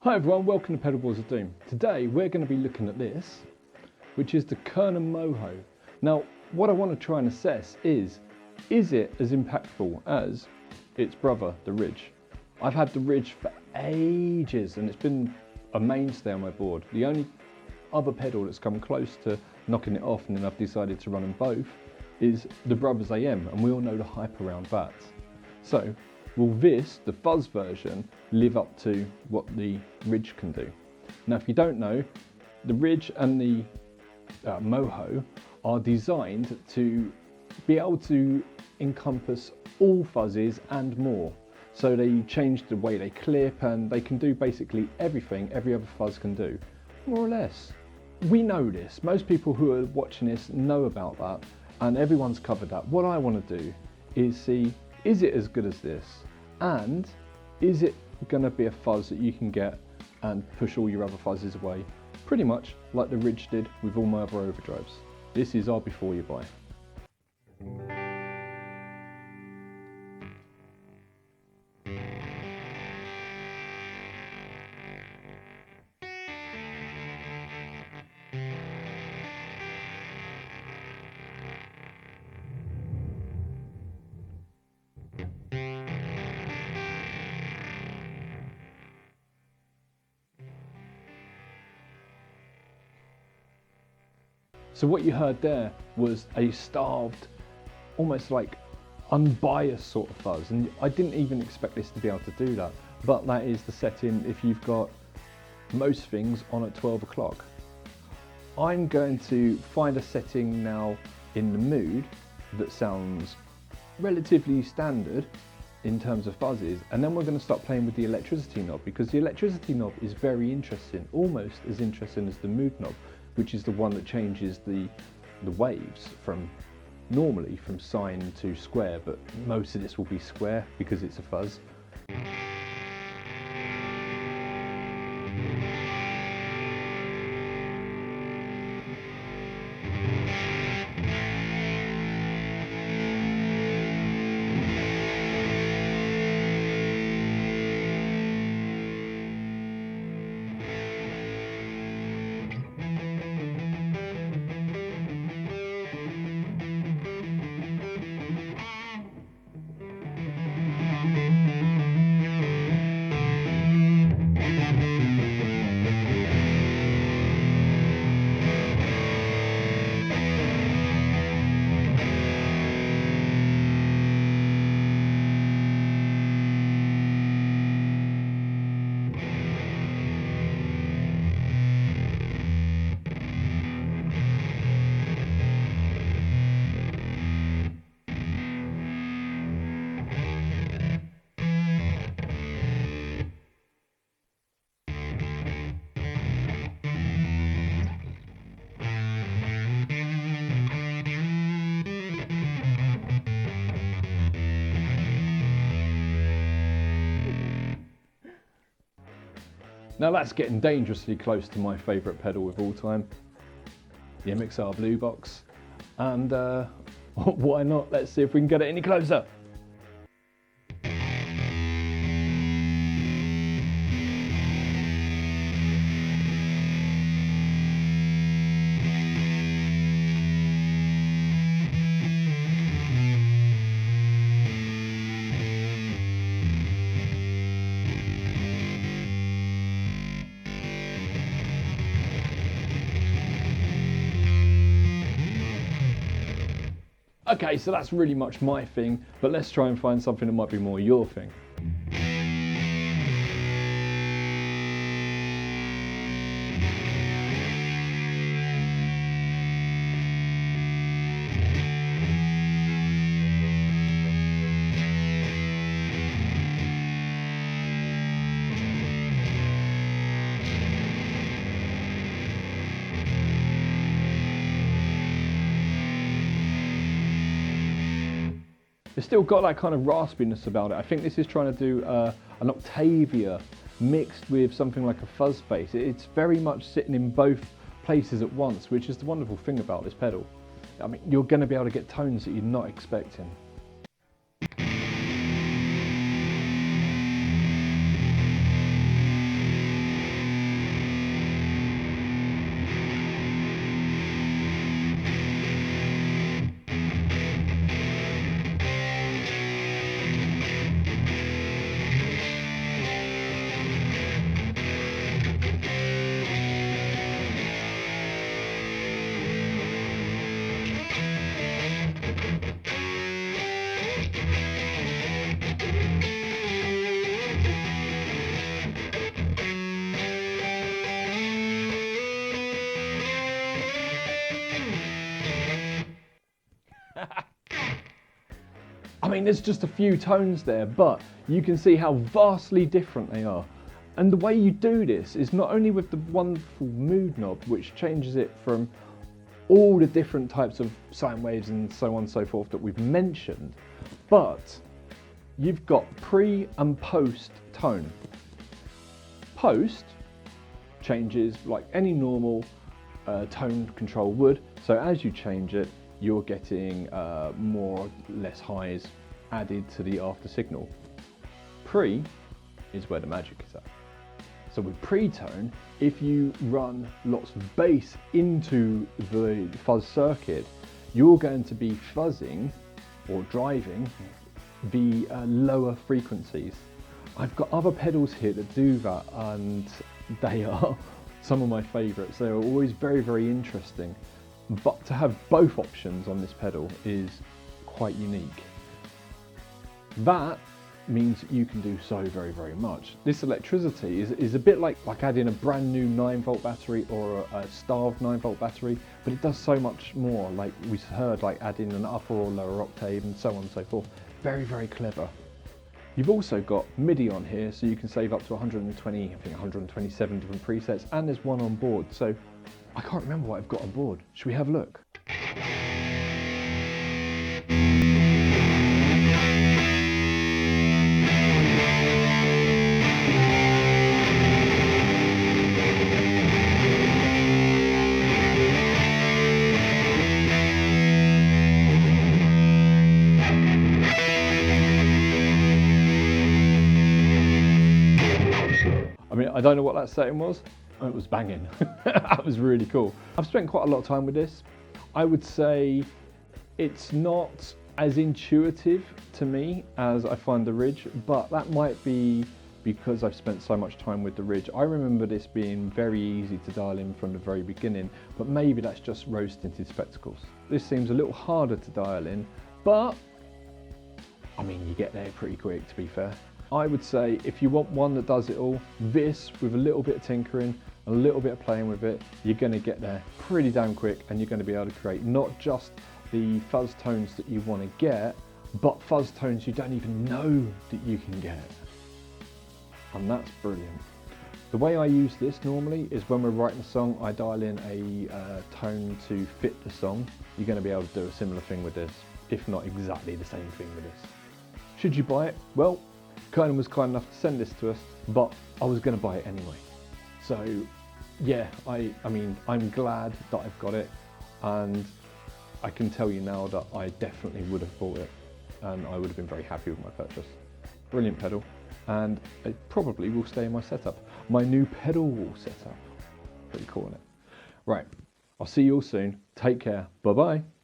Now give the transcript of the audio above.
Hi everyone, welcome to Pedalboards of Doom. Today we're going to be looking at this, which is the Kernom Moho. Now what I want to try and assess is it as impactful as its brother, the Ridge? I've had the Ridge for ages and it's been a mainstay on my board. The only other pedal that's come close to knocking it off, and then I've decided to run them both, is the Brothers AM, and we all know the hype around that. So will this, the fuzz version, live up to what the Ridge can do? Now if you don't know, the Ridge and the Moho are designed to be able to encompass all fuzzes and more. So they change the way they clip, and they can do basically everything every other fuzz can do, more or less. We know this, most people who are watching this know about that, and everyone's covered that. What I want to do is see, is it as good as this? And is it going to be a fuzz that you can get and push all your other fuzzes away? Pretty much like the Ridge did with all my other overdrives. This is our before you buy. So what you heard there was a starved, almost like unbiased sort of fuzz, and I didn't even expect this to be able to do that, but that is the setting if you've got most things on at 12 o'clock. I'm going to find a setting now in the mood that sounds relatively standard in terms of fuzzes, and then we're going to start playing with the electricity knob, because the electricity knob is very interesting, almost as interesting as the mood knob, which is the one that changes the waves from normally from sine to square, but most of this will be square because it's a fuzz. Now that's getting dangerously close to my favourite pedal of all time, the MXR Blue Box, and why not? Let's see if we can get it any closer. Okay, so that's really much my thing, but let's try and find something that might be more your thing. It's still got that kind of raspiness about it. I think this is trying to do an Octavia mixed with something like a fuzz bass. It's very much sitting in both places at once, which is the wonderful thing about this pedal. I mean, you're going to be able to get tones that you're not expecting. mean, there's just a few tones there, but you can see how vastly different they are. And the way you do this is not only with the wonderful mood knob, which changes it from all the different types of sine waves and so on and so forth that we've mentioned, but you've got pre and post tone. Post changes like any normal tone control would, so as you change it, you're getting more or less highs added to the after signal. Pre is where the magic is at. So with pre-tone, if you run lots of bass into the fuzz circuit, you're going to be fuzzing or driving the lower frequencies. I've got other pedals here that do that, and they are some of my favorites. They're always very, very interesting. But to have both options on this pedal is quite unique. That means you can do so very, very much. This electricity is a bit like adding a brand new 9-volt battery or a starved 9-volt battery, but it does so much more, like we heard, like adding an upper or lower octave and so on and so forth. Very, very clever. You've also got MIDI on here, so you can save up to 120, I think 127 different presets, and there's one on board. So I can't remember what I've got on board. Should we have a look? I mean, I don't know what that setting was. It was banging. That was really cool. I've spent quite a lot of time with this. I would say it's not as intuitive to me as I find the Ridge, but that might be because I've spent so much time with the Ridge. I remember this being very easy to dial in from the very beginning, but maybe that's just rose-tinted spectacles. This seems a little harder to dial in, but I mean, you get there pretty quick, to be fair. I would say if you want one that does it all, this with a little bit of tinkering, a little bit of playing with it, you're going to get there pretty damn quick, and you're going to be able to create not just the fuzz tones that you want to get, but fuzz tones you don't even know that you can get. And that's brilliant. The way I use this normally is when we're writing a song, I dial in a tone to fit the song. You're going to be able to do a similar thing with this, if not exactly the same thing with this. Should you buy it? Well, Kernom was kind enough to send this to us, but I was going to buy it anyway. So yeah, I mean, I'm glad that I've got it, and I can tell you now that I definitely would have bought it, and I would have been very happy with my purchase. Brilliant pedal, and it probably will stay in my setup. My new pedal wall setup. Pretty cool, isn't it? Right, I'll see you all soon. Take care. Bye-bye.